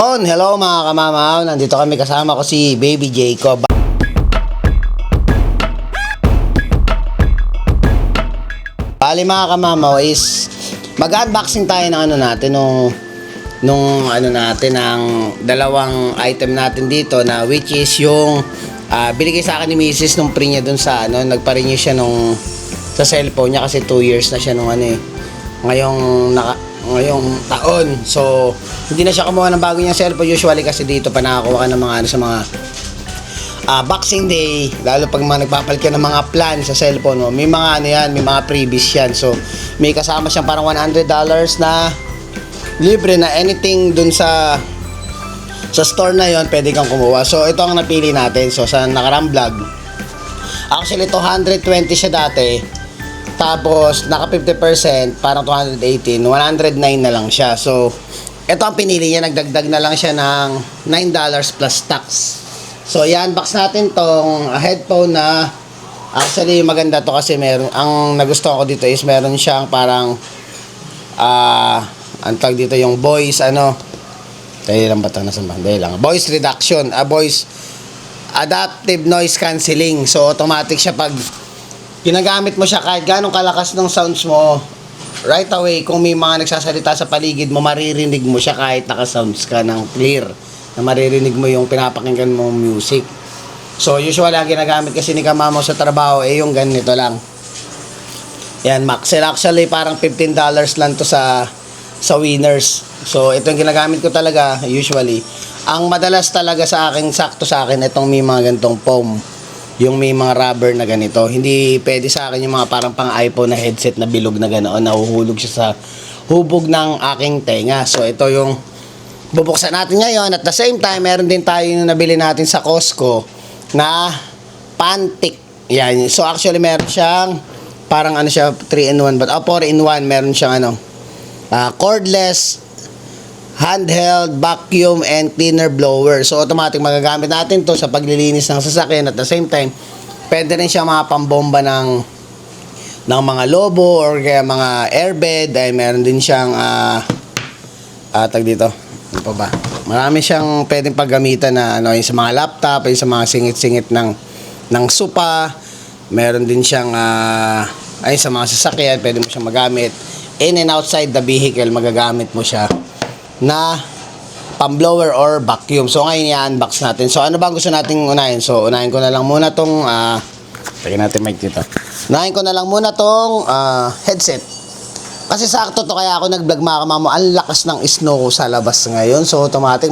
Hello mga kamamaw, nandito kami kasama ko si Baby Jacob. Bali mga kamamaw is mag-unboxing tayo ng ano natin nung ng dalawang item natin dito na which is yung binigay sa akin ni Mrs. nung pre niya dun sa nagpa-renew siya sa cellphone niya kasi 2 years na siya ngayong taon. So, hindi na siya kumuha ng bago niyang cellphone. Usually kasi dito pa nakakuha ka ng mga sa mga Boxing Day, lalo pag nagpapalit ka ng mga plan sa cellphone mo. May mga may mga previous yan. So, may kasama siyang parang $100 na libre na anything dun sa store na yon, pwede kang kumuha. So, ito ang napili natin. So, sa nakarang vlog, actually, 220 siya dati. Tapos, naka 50%, parang 218, 109 na lang siya. So, ito ang pinili niya, nagdagdag na lang siya ng $9 plus tax. So, i-unbox natin tong headphone na actually maganda to kasi ang nagustuhan ko dito is meron siyang parang ang tawag dito yung voice voice reduction, voice adaptive noise cancelling. So, automatic siya pag ginagamit mo siya kahit ganong kalakas ng sounds mo, right away, kung may mga nagsasalita sa paligid mo, maririnig mo siya kahit naka-sounds ka ng clear, na maririnig mo yung pinapakinggan mo music. So, usually, ang ginagamit kasi ni Kamamo sa trabaho, yung ganito lang. Yan, max. Actually, parang $15 lang to sa Winners. So, ito yung ginagamit ko talaga, usually. Ang madalas talaga sakto sa akin, itong may mga ganitong foam. Yung may mga rubber na ganito. Hindi pwede sa akin yung mga parang pang iPhone na headset na bilog na ganoon. Nahuhulog siya sa hubog ng aking tenga. So, ito yung bubuksan natin ngayon. At the same time, meron din tayo yung nabili natin sa Costco na Pantic. Yan. So, actually, meron siyang parang 3-in-1. 4-in-1. Meron siyang cordless handheld vacuum and cleaner blower. So, automatic magagamit natin to sa paglilinis ng sasakyan. At the same time, pwede rin siya mga pambomba ng mga lobo or kaya mga airbed. Ay, meron din siyang tag dito. Ano pa ba? Marami siyang pwedeng paggamitan na yung sa mga laptop, yung sa mga singit-singit ng sopa. Meron din siyang sa mga sasakyan, pwede mo siyang magamit. In and outside the vehicle, magagamit mo siya na pamblower or vacuum. So, ngayon i-unbox natin. So, ano ba gusto nating unahin? So, unahin ko na lang muna tong tagyan natin mic dito. Unahin ko na lang muna tong headset. Kasi sakto to kaya ako nag-vlog mga kamamo. Ang lakas ng snow sa labas ngayon. So, automatic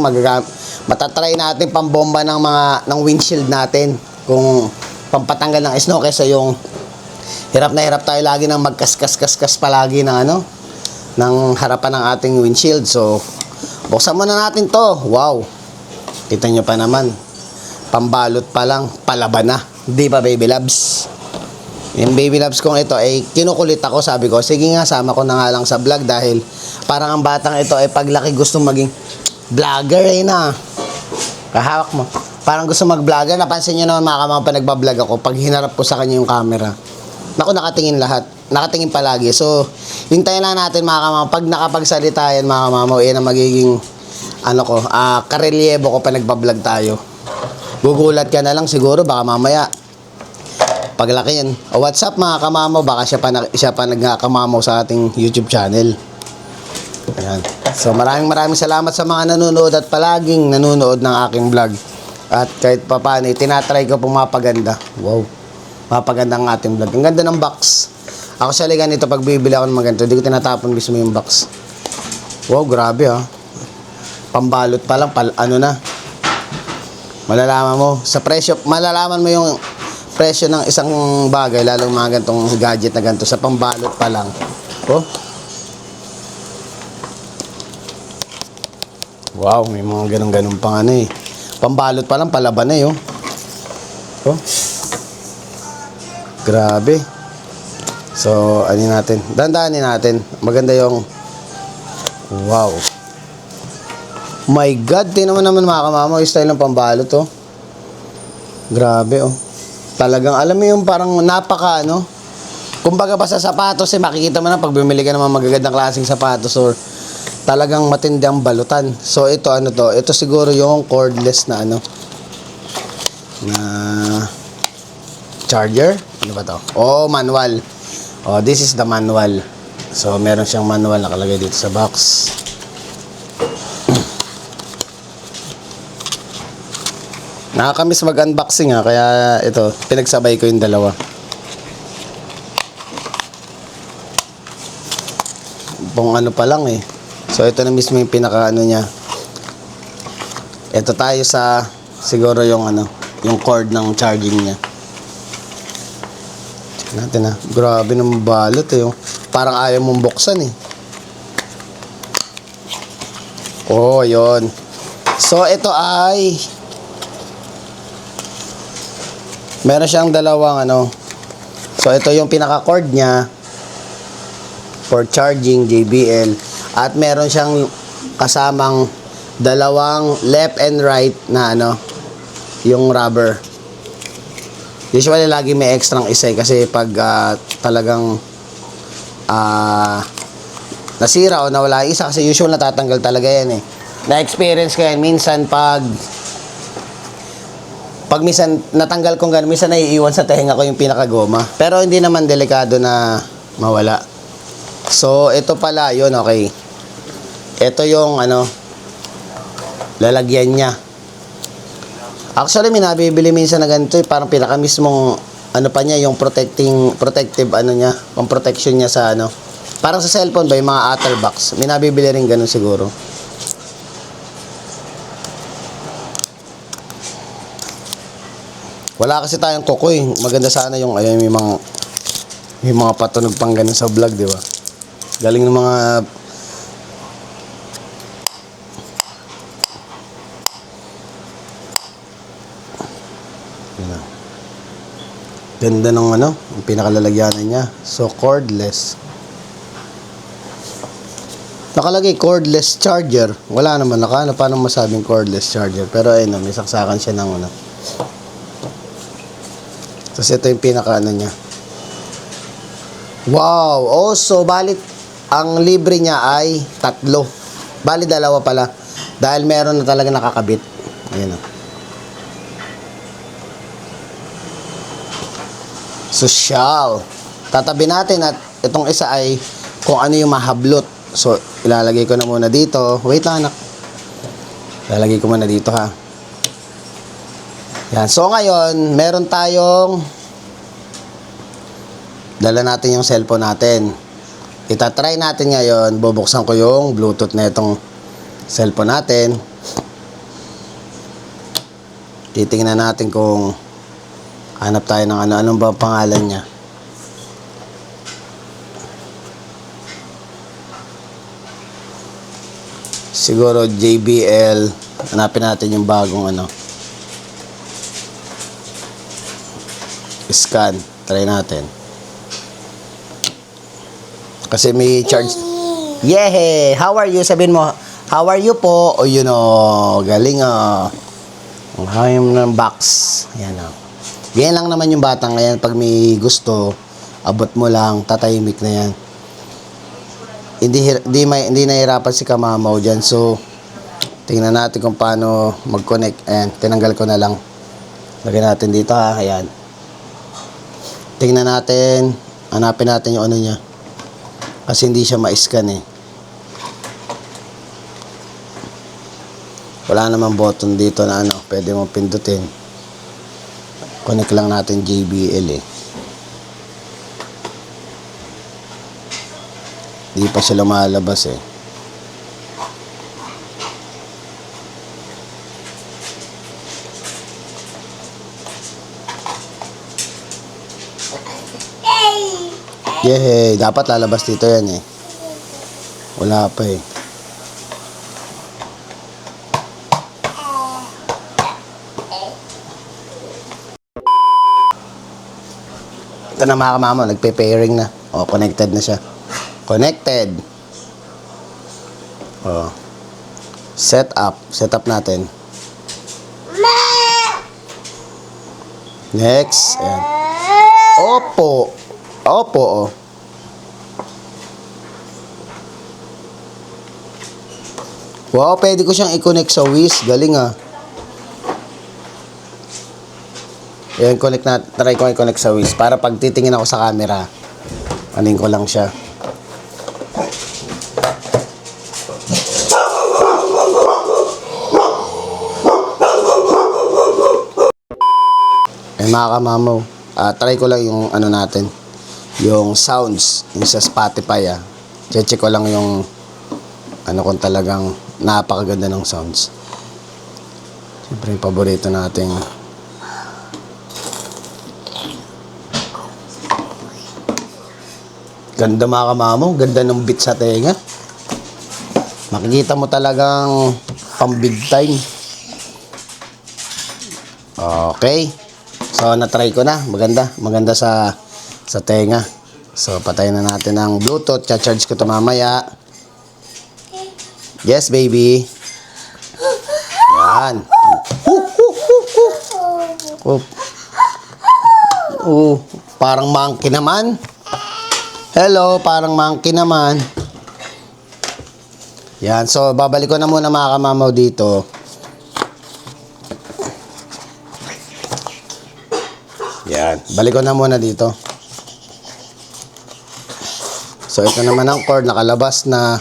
matatry natin pambomba ng windshield natin. Kung pampatanggal ng snow kaysa yung hirap na hirap tayo lagi ng magkaskas-kaskas palagi ng harapan ng ating windshield. So, buksan muna natin to. Wow. Kita nyo pa naman. Pambalot pa lang, palaban na. Di ba, baby loves? Yung baby loves kong ito ay kinukulit ako. Sabi ko, sige nga, sama ko na nga lang sa vlog dahil parang ang batang ito ay paglaki gusto maging vlogger na. Kahawak mo. Parang gusto mag-vlogger. Napansin nyo naman mga kamang pa nagbablog ako pag hinarap ko sa kanya yung camera. Naku, nakatingin lahat. Nakatingin palagi. So, hintayin lang natin mga kamamaw. Pag nakapagsalita yan mga kamamaw, yan ang magiging karelyebo ko pa nagbablog tayo. Gugulat ka na lang siguro, baka mamaya paglaki yan. O what's up mga kamamaw, baka siya pa nagkamamaw sa ating YouTube channel. Ayan. So, maraming salamat sa mga nanonood at palaging nanonood ng aking vlog. At kahit pa paano, tinatry ko pong mapaganda. Wow. Mapaganda ang ating vlog. Ang ganda ng box. Ako sa ganito, pag bibili ako ng mga ganito, hindi ko tinatapon mismo yung box. Wow, grabe Pambalot pa lang, malalaman mo, sa presyo, malalaman mo yung presyo ng isang bagay, lalong mga ganitong gadget na ganito, sa pambalot pa lang. Wow, may mga ganun pang pambalot pa lang, palaban na grabe. So, dandanin natin. Maganda yung wow. My God, tingnan mo naman mga kamama, yung style ng pambalot Grabe Talagang alam mo yung parang napaka kumbaga pa sa sapatos makikita mo na pag bumili ka naman magagandang klaseng sapatos or talagang matindi ang balutan. So ito ano to? Ito siguro yung cordless na ano na charger. Ano ba to? Oh, manual. Oh, this is the manual. So meron siyang manual nakalagay dito sa box. Nakakamiss mag-unboxing kaya ito, pinagsabay ko yung dalawa. Pong ano pa lang eh. So ito na mismo yung pinaka ano niya. Ito tayo sa siguro yung ano, yung cord ng charging niya. Check natin Grabe ng balot eh. Parang ayaw mong buksan eh. Oh, yun. So ito ay meron siyang dalawang ano. So ito yung pinaka cord niya for charging JBL at meron siyang kasamang dalawang left and right na ano yung rubber. Usually lagi may extra isa kasi pag talagang nasira o nawala yung isa kasi usual natatanggal talaga yan eh. Na-experience ko yan minsan pag minsan natanggal kong gano'n, minsan naiiwan sa tenga ko yung pinakagoma. Pero hindi naman delikado na mawala. So, ito pala, yun, okay. Ito yung, ano, lalagyan niya. Actually, may nabibili minsan na ganito, parang pinaka mismong, ano pa niya, yung protective, ano niya, pang protection niya sa, ano. Parang sa cellphone ba, yung mga OtterBox. May nabibili rin ganun siguro. Wala kasi tayong kukoy. Maganda sana yung ayun, may mga patunog pang ganun sa vlog, di ba? Galing ng mga ganda ng ano, yung pinakalalagyanan niya. So cordless. Nakalagay cordless charger. Wala naman paano masabing cordless charger. Pero ayun, may saksakan siya ng ano. Tapos ito yung pinaka ano niya. Wow! Oh, so balit ang libre niya ay 3. Bali 2 pala. Dahil meron na talaga nakakabit. Ayan o. Social. Tatabi natin at itong isa ay kung ano yung mahablot. So, ilalagay ko na muna dito. Wait lang anak. Ilalagay ko muna dito ha. Yan. So, ngayon, meron tayong dala natin yung cellphone natin. Itatry natin ngayon. Bubuksan ko yung Bluetooth na itong cellphone natin. Titingnan natin kung hanap tayo ng anong ba pangalan niya. Siguro JBL. Hanapin natin yung bagong ano. Scan. Try natin. Kasi may charge. Yehey! How are you? Sabihin mo, how are you po? O yun o. Galing o. Ang hayom ng box. Yan o. Ganyan lang naman yung batang ngayon. Pag may gusto, abot mo lang. Tatahimik na yan. Hindi nahirapan si kamamaw dyan. So, tingnan natin kung paano mag-connect. Ayan. Tinanggal ko na lang. Lagyan natin dito ha. Ayan. Tingnan natin, hanapin natin yung ano niya. Kasi hindi siya ma-scan eh. Wala namang button dito na ano, pwede mong pindutin. Connect lang natin JBL eh. Hindi pa siya lumalabas eh. Yehey, dapat lalabas dito yan eh. Wala pa eh. Ito na mga kamama, nagpe-pairing na. O, connected na siya. Connected. O. Set up. Set up natin. Next. Ayan. Opo. Opo, oh. Wow, pwede ko siyang i-connect sa Wiz. Galing ah. Ayan, try ko i-connect sa Wiz. Para pag titingin ako sa camera, anin ko lang siya. Ayan mga kamamaw. Try ko lang yung ano natin. Yung sounds. Yung sa Spotify ah. Check ko lang yung ano kung talagang napakaganda ng sounds. Siyempre yung paborito nating ganda mga kamamo, ganda ng beat sa tenga. Makikita mo talagang pang big time. Okay. So na-try ko na, maganda sa tenga. So patayin na natin ang Bluetooth, cha-charge ko 'to mamaya. Yes, baby. Yan. Parang monkey naman. Hello, parang monkey naman. Yan, so babalik ko na muna mga kamamaw dito. Yan, balik ko na muna dito. So ito naman ang cord, nakalabas na.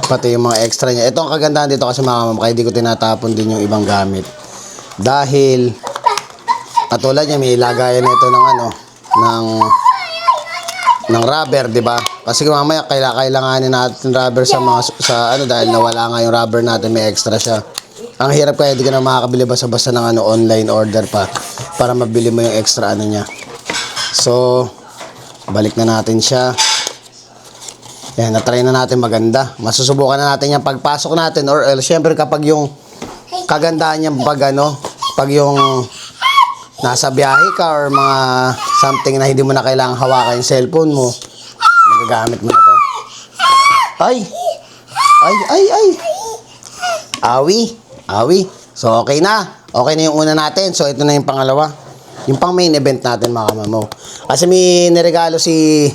Pati yung mga extra niya. Ito ang kagandahan dito kasi mga kamamaw, kaya di ko tinatapon din yung ibang gamit. Dahil katulad niya, may lagayan ito ng ano, ng rubber, 'di ba? Kasi mamaya kailanganin natin rubber sa ano dahil nawala nga yung rubber natin, may extra siya. Ang hirap kaya di ka na makakabili basta-basta ng ano online order pa para mabili mo yung extra ano niya. So, balik na natin siya. Yan, na-try na natin maganda. Masusubukan na natin yung pagpasok natin or syempre kapag yung kagandahan niya pag yung nasa biyahe ka or mga something na hindi mo na kailangang hawakan yung cellphone mo, magagamit mo na to. Ay! Awi. So, okay na. Okay na yung una natin. So, ito na yung pangalawa. Yung pang main event natin, mga kamamo. Kasi may niregalo si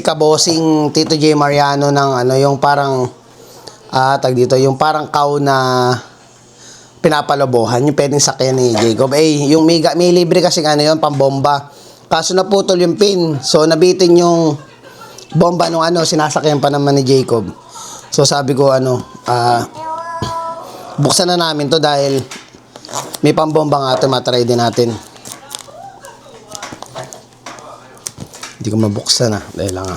Kabosing Tito J. Mariano ng ano, yung parang yung parang cow na pinapalobohan, yung pwedeng sakyan ni Jacob. Yung may libre kasi ano yun, pambomba. Kaso naputol yung pin. So, nabitin yung bomba nung ano, sinasakyan pa naman ni Jacob. So, sabi ko buksan na namin to dahil may pambomba nga ito, matry din natin. Hindi ko mabuksan dahil lang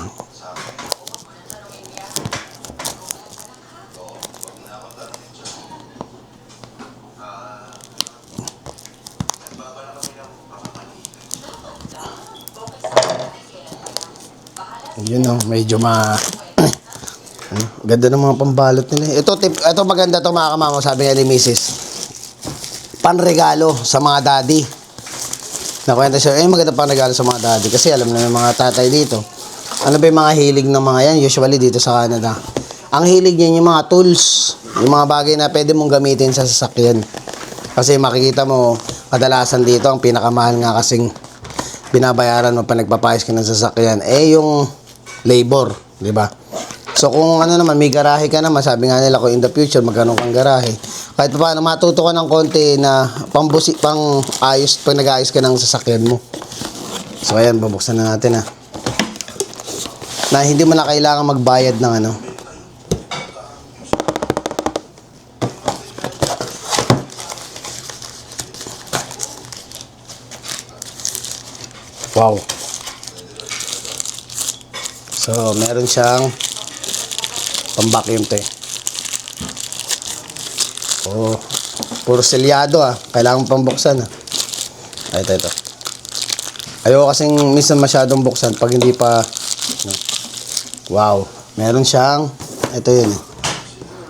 yun medyo ganda ng mga pambalot nila. Ito maganda to mga kamamo, sabi nga ni Mrs. Panregalo sa mga daddy. Nakwenta siya, maganda panregalo sa mga daddy kasi alam na ng mga tatay dito. Ano ba yung mga hilig ng mga yan? Usually dito sa Canada. Ang hilig niya yung mga tools, yung mga bagay na pwede mong gamitin sa sasakyan. Kasi makikita mo, kadalasan dito ang pinakamahal nga kasing binabayaran mo pa nagpapayos ka ng sasakyan yung labor, di ba? So kung ano naman, may garahe ka naman, sabi nga nila kung in the future magkano kang garahe, kahit pa paano matuto ka ng konti na pang ayos, pag nag-ayos ka ng sasakyan mo. So ayan, babuksan na natin na hindi mo na kailangan magbayad ng ano. Wow. So meron siyang pang-vacuum puro selyado kailangan pang buksan ito ayoko kasing minsan masyadong buksan pag hindi pa wow, meron siyang ito yun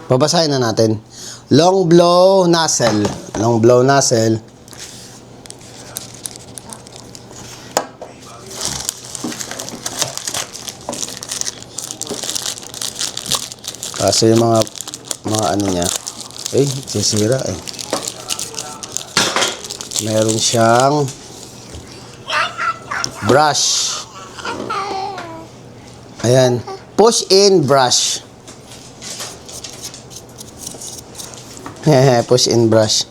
babasahin na natin. Long blow nozzle. Kasi yung mga ano niya, sisira Meron siyang brush. Ayan, push in brush. Push in brush.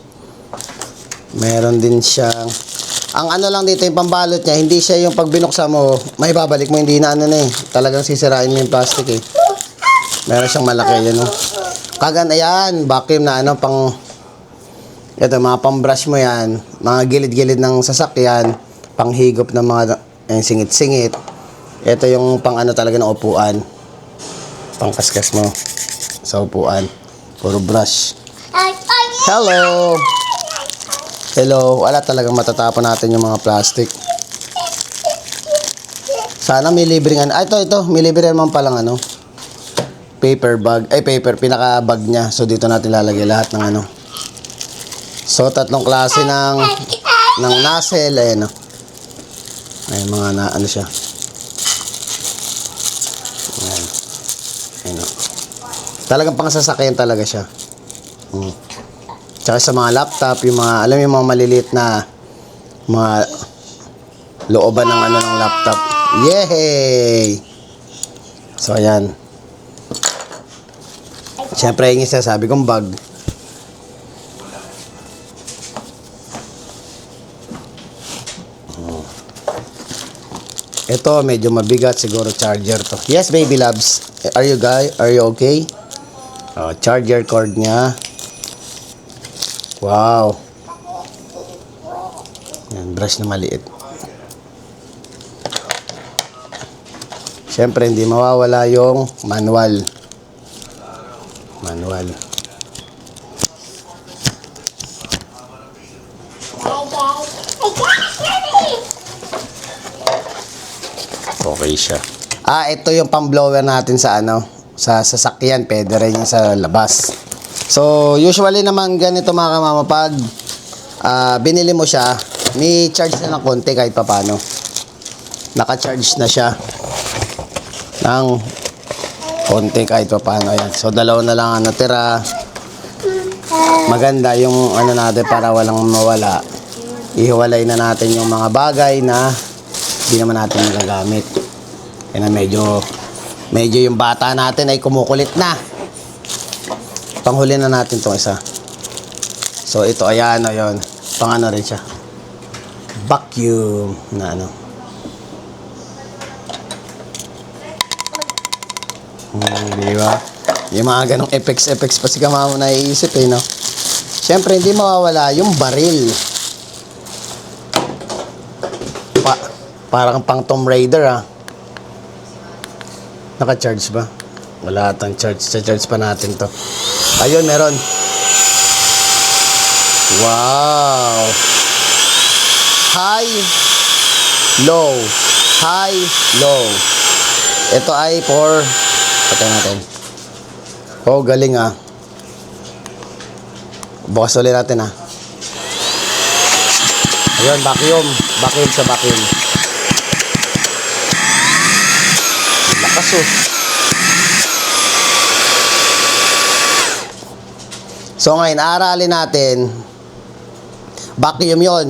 Meron din siyang, ang ano lang dito, yung pambalot niya, hindi siya yung pag binuksan mo, may babalik mo, hindi na ano na eh. Talagang sisirain mo yung plastic eh. Meron siyang malaki yan, no? Kagan, ayan, vacuum na ano, pang, ito, mga pang-brush mo yan, mga gilid-gilid ng sasakyan, panghigop ng mga singit-singit. Ito yung pang ano talaga ng upuan. Pang kaskas mo sa upuan. Puro brush. Hello! Hello, wala talagang matatapon natin yung mga plastic. Sana may libreng ano. Ito, may libre naman palang ano. Paper bag. Pinaka bag niya. So, dito natin lalagay lahat ng ano. So, tatlong klase ng nozzle. Ayan, no. Ayan, mga ano siya. Ayan. Ayan, no. Talagang pang sasakyan talaga siya. Tsaka sa mga laptop, yung mga, alam mo yung mga maliliit na mga looban ng ano ng laptop. Yay! So, ayan. Siyempre, yung isa sabi kong bag. Ito, medyo mabigat. Siguro charger to. Yes, baby loves. Are you okay? Charger cord niya. Wow. Yan, brush na maliit. Siyempre, hindi mawawala yung manual. Okay siya. Ito yung pang-blower natin sa ano, sa sasakyan. Pwede rin yung sa labas. So, usually naman ganito mga kamama, pag binili mo siya, may charge na ng konti kahit papano. Naka-charge na siya ng konti kahit papano. Ayan. So, dalawa na lang ang natira. Maganda yung ano natin para walang mawala. Ihiwalay na natin yung mga bagay na hindi naman natin magagamit. Kaya medyo yung bata natin ay kumukulit na. Panghuli na natin itong isa. So, ito, ayan, o yun. Pang ano rin siya. Vacuum na ano. Di ba? Yung mga ganong effects pa si kamama naiisip eh, no? Siyempre, hindi mawawala yung baril. Parang pang Tomb Raider, ah. Naka-charge ba? Wala atang charge. Sa-charge pa natin to. Ayun, meron. Wow! High, low. High, low. Ito ay for... Patay natin. Oh, galing ah. Bukas ulit natin ah. Ayun, vacuum. Vacuum sa vacuum. Lakas oh. So ngayon, aaralin natin, vacuum yon.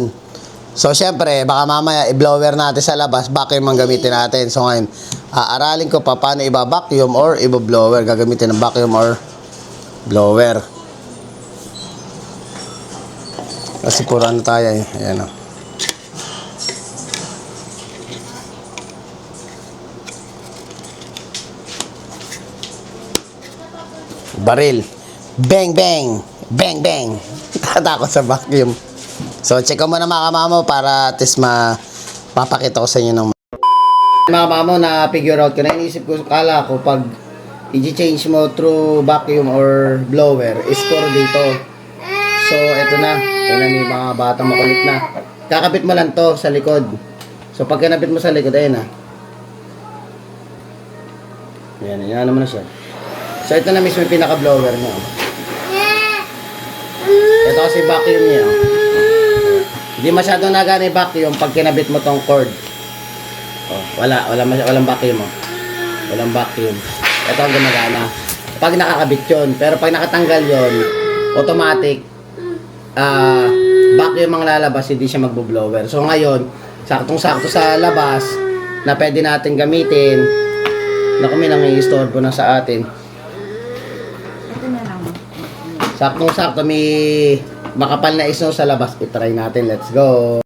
So syempre, baka mamaya i-blower natin sa labas, vacuum ang gamitin natin. So ngayon, aaralin ko pa paano i-vacuum or i-blower. Gagamitin ng vacuum or blower. Kasi puro ano tayo eh. Ayan o. Baril. Bang, bang. Bang, bang. Takot sa vacuum. So, check ko muna mga kamamo para at least mapapakita ko sa inyo ng mga kamamo na figure out ko na. Inisip ko, kala ko pag i-change mo through vacuum or blower is for dito. So, eto na. Ayan na, may mga batang makulit na. Kakabit mo lang to sa likod. So, pag kinabit mo sa likod, ayan na. Ayan naman na siya. So, ito na mismo yung pinaka-blower niya. Ito kasi vacuum niya. Hindi masyadong nagana yung vacuum pag kinabit mo tong cord. Oh, walang vacuum oh. Walang vacuum. Ito ang gumagana. Pag nakakabit yun. Pero pag nakatanggal yun, automatic, vacuum ang lalabas, hindi siya magbo-blower. So ngayon, saktong-sakto sa labas, na pwede natin gamitin, na kung may nangiistorbo na sa atin. Ito na lang. Sakto-sakto may makapal na snow sa labas. I-try natin. Let's go.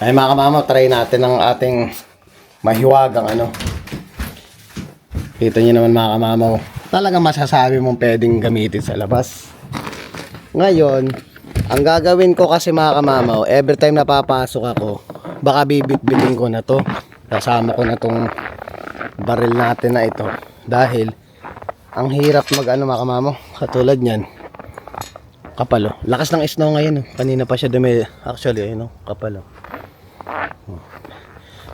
Ay mga kamamaw, try natin ang ating mahiwagang ano. Kita nyo naman mga kamamaw. Talagang masasabi mong pwedeng gamitin sa labas. Ngayon, ang gagawin ko kasi mga kamamaw, every time napapasok ako, baka bibit-bitin ko na to. Kasama ko na tong baril natin na ito. Dahil, ang hirap mag ano mga kamamaw, katulad nyan. Kapal oh. Lakas ng snow ngayon oh. Kanina pa siya dumi. Actually, ayun oh, kapal oh.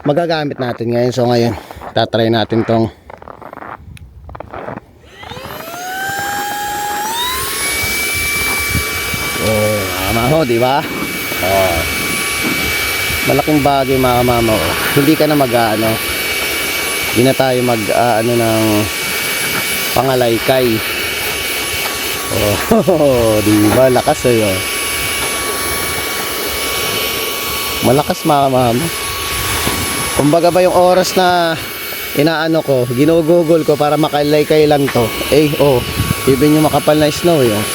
Magagamit natin ngayon. So ngayon, tatry natin tong mamaho, di ba? Oh. Malaking bagay mga mamaho. Hindi ka na mag-ano. Hindi na tayo mag-ano ng pangalaykay. Oh, di ba? Lakas eh. Oh. Malakas mga mamaho. Kumbaga ba yung oras na inaano ko, ginugugol ko para makalaykay lang to. Eh, oh, even yung makapal na snow eh. Oh.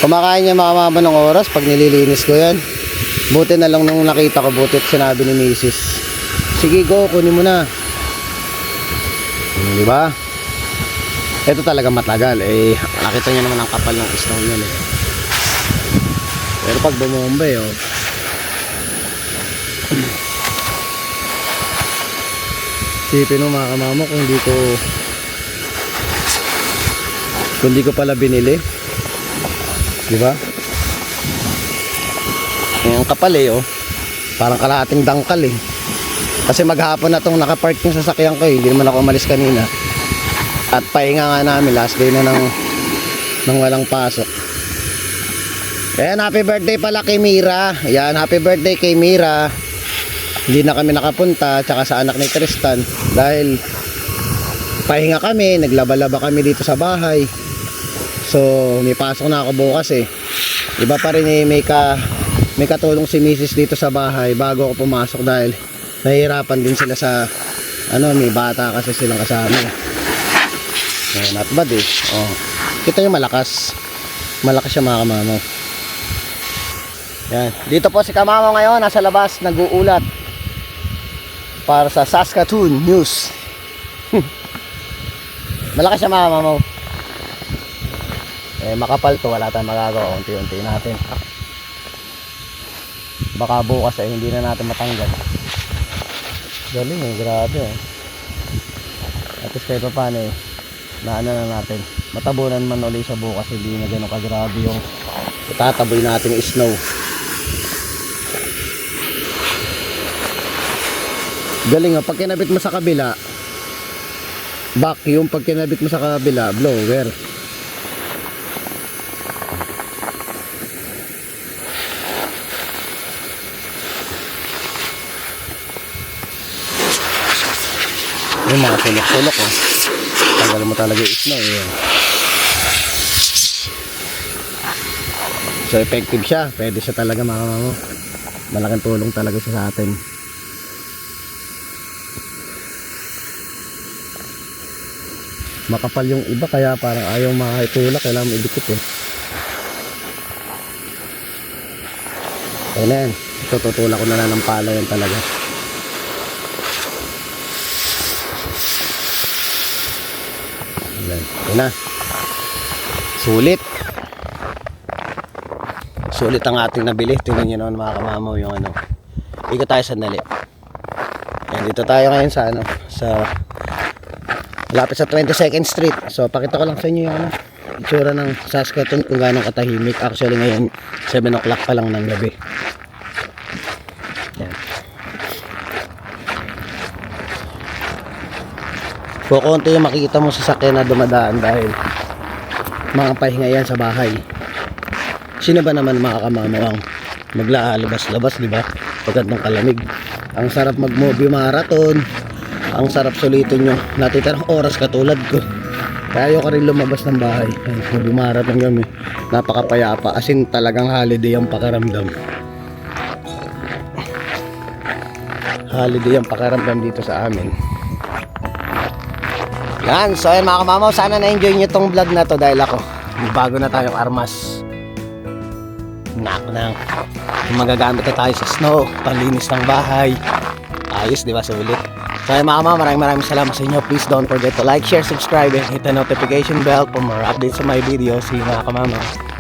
Kumakain niya mga mama ng oras pag nililinis ko yan. Buti na lang nung nakita ko, buti sinabi ni Mrs. Sige go, kunin mo na. Di ba? Ito talaga matagal. Eh, nakita niyo naman ang kapal ng snow niyan eh. Pero pag bumombe oh. Sipin mo mga kamama kung di ko pala binili. Di ba? Yung kapal eh oh. Parang kalahating dangkal eh. Kasi maghapon na tong nakapark yung sasakyan ko eh. Hindi naman ako umalis kanina. At pahinga nga namin, last day na ng walang pasok. Ayan, happy birthday pala kay Mira. Ayan, happy birthday kay Mira. Hindi na kami nakapunta, tsaka sa anak ni Tristan. Dahil pahinga kami, naglaba-laba kami dito sa bahay. So, may pasok na ako bukas eh. Iba pa rin eh, may katulong si Mrs. dito sa bahay bago ako pumasok dahil nahihirapan din sila sa may bata kasi silang kasama. Not bad eh. Oh. Kita yung malakas. Malakas siya mga kamamo. Yan. Dito po si kamamo ngayon, nasa labas, nag-uulat para sa Saskatoon News. Malakas siya mga kamamo. Eh, makapal to, wala tayong magagawa. Unti-unti natin. Baka bukas eh, hindi na natin matanggal. Galing eh, grabe eh. At least kahit pa paano eh, naano na natin. Matabunan man ulit sa bukas, hindi na gano'ng kagrabe yung itataboy natin yung snow. Galing oh, pag kinabit mo sa kabila, vacuum, pag kinabit mo sa kabila, blower. Yung mga sulok-sulok oh. Tanggal mo talaga yung snow eh. So effective siya. Pwede siya talaga mga mo. Malaking tulong talaga siya sa atin. Makapal yung iba kaya parang ayaw makitulak. Kailangan mo idikit eh. Ayan yan. Tututulak ko na lang ng pala yan talaga. Ito na. Sulit. Sulit ang ating nabili. Tingnan nyo naman mga kamamaw yung ano. Ikot tayo sandali. Yan, dito tayo ngayon sa malapit sa 22nd Street. So pakita ko lang sa inyo yung itsura ng Saskatoon kung gaano katahimik. Actually ngayon 7 o'clock pa lang ng gabi. Yan. Kukunti yung makikita mo sa sakyan na dumadaan dahil mga pahinga yan sa bahay. Sino ba naman mga kamamawang maglalabas-labas, di ba? Pagkat ng kalamig. Ang sarap mag-movie marathon. Ang sarap sulitin yung natitirang oras katulad ko. Kaya ayoko rin lumabas ng bahay. Movie marathon kami. Napakapayapa. As in talagang holiday ang pakiramdam. Holiday ang pakiramdam dito sa amin. Yan, so ayun mga kamamaw, sana na-enjoy nyo tong vlog na to dahil ako, may bago na tayong armas. Nako na, magagamit na tayo sa snow, panlinis ng bahay. Ayos, di ba? Sulit. So ayun mga kamamaw, maraming salamat sa inyo. Please don't forget to like, share, subscribe, and hit the notification bell for more updates sa my videos. See you mga kamamaw.